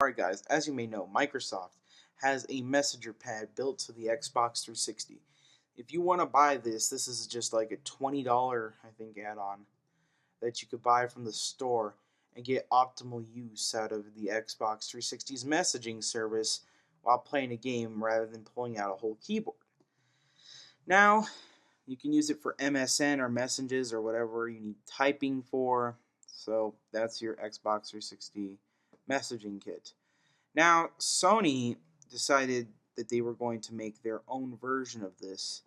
Alright guys, as you may know, Microsoft has a messenger pad built to the Xbox 360. If you want to buy this, this is just like a $20, I think, add-on that you could buy from the store and get optimal use out of the Xbox 360's messaging service while playing a game rather than pulling out a whole keyboard. Now, you can use it for MSN or messages or whatever you need typing for. So that's your Xbox 360 messaging kit. Now, Sony decided that they were going to make their own version of this.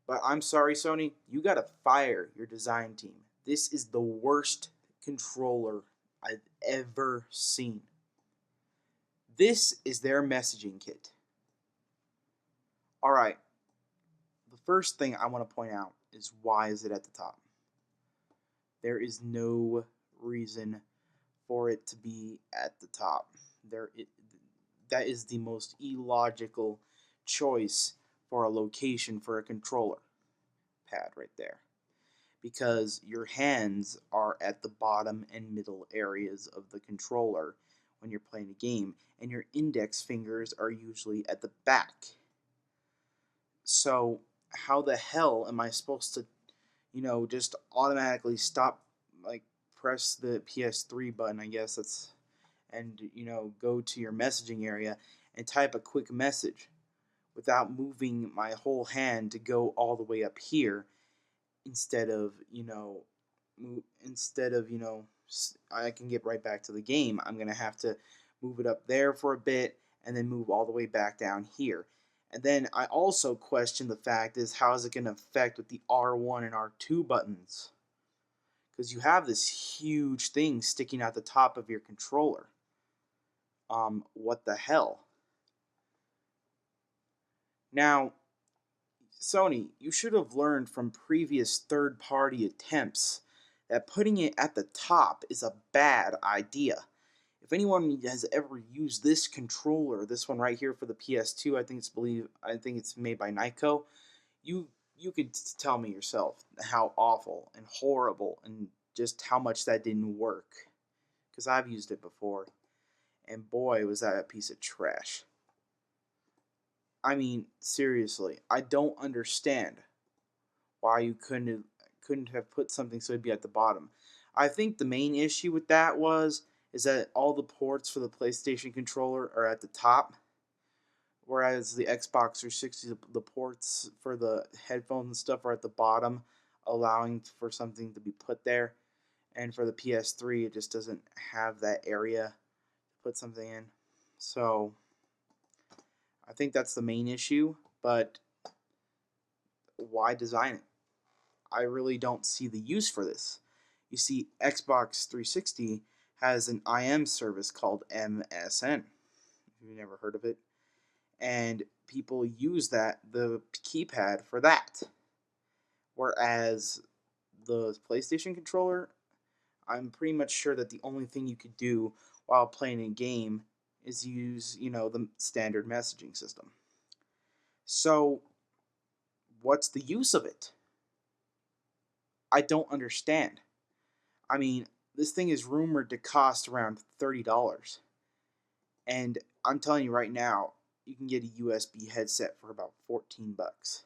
But I'm sorry, Sony, you gotta fire your design team. This is the worst controller I've ever seen. This is their messaging kit. Alright, the first thing I want to point out is why is it at the top? There is no reason for it to be at the top. That is the most illogical choice for a location for a controller pad right there, because your hands are at the bottom and middle areas of the controller when you're playing a game, and your index fingers are usually at the back. So how the hell am I supposed to, just automatically stop, like press the PS3 button, I guess that's, and go to your messaging area and type a quick message without moving my whole hand to go all the way up here, instead of I can get right back to the game. I'm gonna have to move it up there for a bit and then move all the way back down here. And then I also question the fact is, how is it going to affect with the R1 and R2 buttons? Because you have this huge thing sticking out the top of your controller. What the hell? Now, Sony, you should have learned from previous third-party attempts that putting it at the top is a bad idea. If anyone has ever used this controller, this one right here for the PS2, I think it's made by Nyko, you could tell me yourself how awful and horrible and just how much that didn't work. Because I've used it before, and boy, was that a piece of trash. I mean, seriously, I don't understand why you couldn't have put something so it'd be at the bottom. I think the main issue with that is that all the ports for the PlayStation controller are at the top, whereas the Xbox 360, the ports for the headphones and stuff are at the bottom, allowing for something to be put there. And for the PS3, it just doesn't have that area to put something in. So I think that's the main issue, but why design it? I really don't see the use for this. You see, Xbox 360 has an IM service called MSN. If you've never heard of it. And people use the keypad for that. Whereas the PlayStation controller, I'm pretty much sure that the only thing you could do while playing a game is use, the standard messaging system. So, what's the use of it? I don't understand. I mean, this thing is rumored to cost around $30. And I'm telling you right now, you can get a USB headset for about 14 bucks.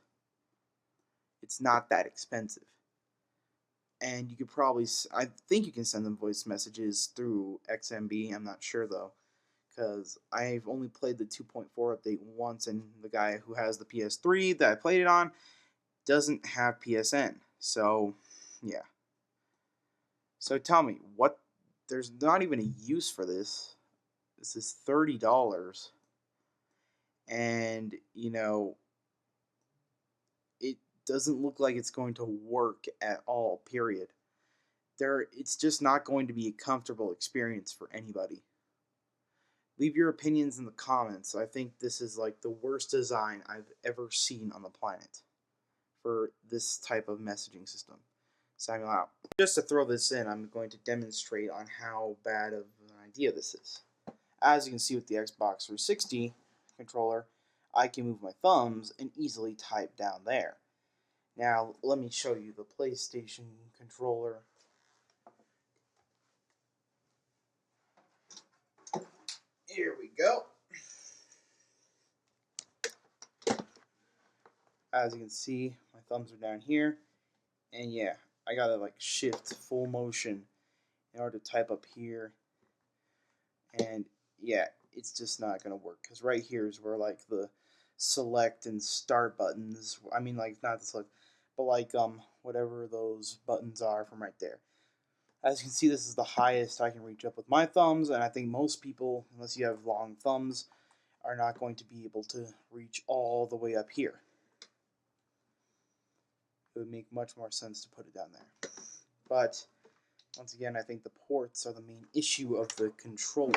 It's not that expensive. And you could probably, I think you can send them voice messages through XMB. I'm not sure though, because I've only played the 2.4 update once, and the guy who has the PS3 that I played it on doesn't have PSN. So, yeah. So tell me, there's not even a use for this. This is $30. And, it doesn't look like it's going to work at all, period. It's just not going to be a comfortable experience for anybody. Leave your opinions in the comments. I think this is like the worst design I've ever seen on the planet for this type of messaging system. Signing out. Just to throw this in, I'm going to demonstrate on how bad of an idea this is. As you can see with the Xbox 360 controller, I can move my thumbs and easily type down there. Now, let me show you the PlayStation controller. as you can see, my thumbs are down here, and yeah, I gotta like shift full motion in order to type up here, and yeah, it's just not gonna work because right here is where like the select and start buttons. I mean, like not the select, but like whatever those buttons are from right there. As you can see, this is the highest I can reach up with my thumbs, and I think most people, unless you have long thumbs, are not going to be able to reach all the way up here. It would make much more sense to put it down there. But once again, I think the ports are the main issue of the controller.